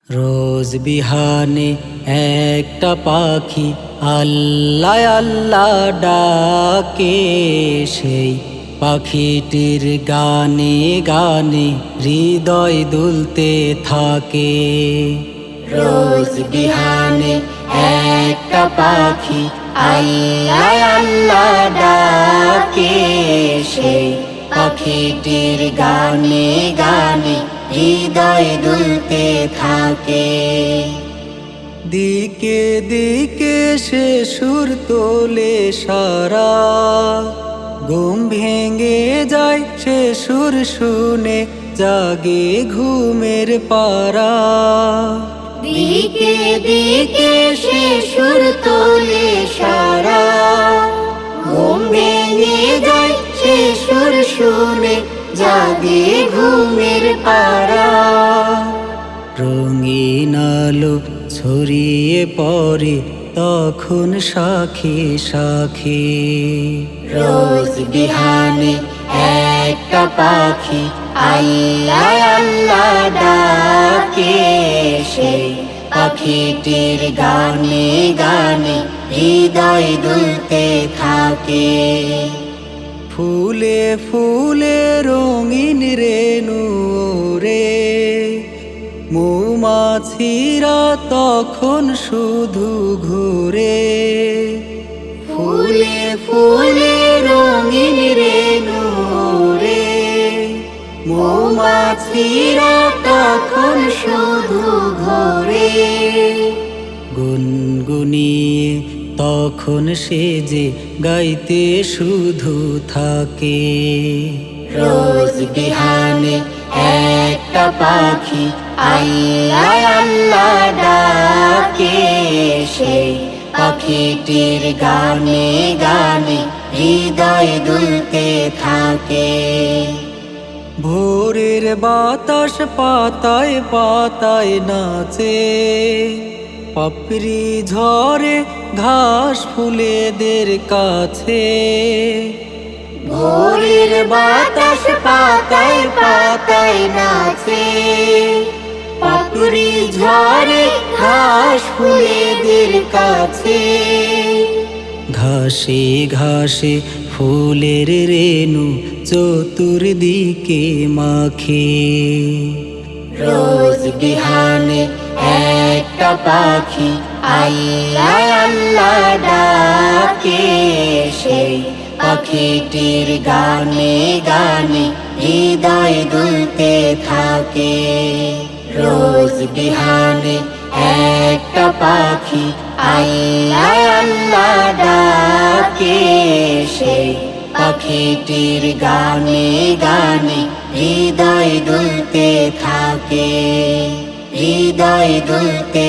রোজ বিহানে একটা পাখি আল্লাহ আল্লাহ ডাকে, সেই পাখিটির গানে গানে হৃদয় দুলতে থাকে। রোজ বিহানে একটা পাখি আল্লাহ আল্লাহ ডাকে, সেই পাখিটির গানে গানে হৃদয় দুলতে থাকে। দিকে দিকে সে সুর তোলে সারা, ঘুম ভেঙে যায় সে সুর শুনে, জাগে ঘুমের পারা। দিকে দিকে সে সুর তোলে সারা, ঘুম ভেঙে যায় সে সুর শুনে, জাগে ঘুমের পারা। রঙিন আলো ছড়িয়ে পড়ে তখন শাখে শাখে। রোজ বিহানে একটা পাখি আল্লাহ আল্লাহ ডাকে, সেই পাখিটির গানে গানে হৃদয় দুলতে থাকে। ফুলে ফুলে রঙিন রেণু রে, মৌমাছিরা তখন শুধু ঘুরে। ফুলে ফুলে রঙিন রেণু রে, মৌমাছিরা তখন শুধু ঘোরে। গুনগুনিয়ে তখন সে যে গাইতে শুধু থাকে। রোজ বিহানে একটা পাখি আল্লাহ আল্লাহ ডাকে, সেই পাখিটির গানে গানে হৃদয় দুলতে থাকে। ভোরের বাতাস পাতায় পাতায় নাচে, পাপড়ি ঝরে ঘাস ফুলেদের কাছে। ভোরের বাতাস পাতায় পাতায় নাচে, পাপড়ি ঝরে ঘাস ফুলেদের কাছে। ঘাসে ঘাসে ফুলের রেণু চতুর্দিকে মাখে। রোজ বিহানে একটা পাখি আল্লাহ আল্লাহ ডাকে, সেই পাখিটির গানে গানে হৃদয় দুলতে থাকে। রোজ বিহানে একটা পাখি আল্লাহ আল্লাহ ডাকে, সেই পাখিটির গানে গানে হৃদয় দুলতে থাকে, হৃদয় দুলতে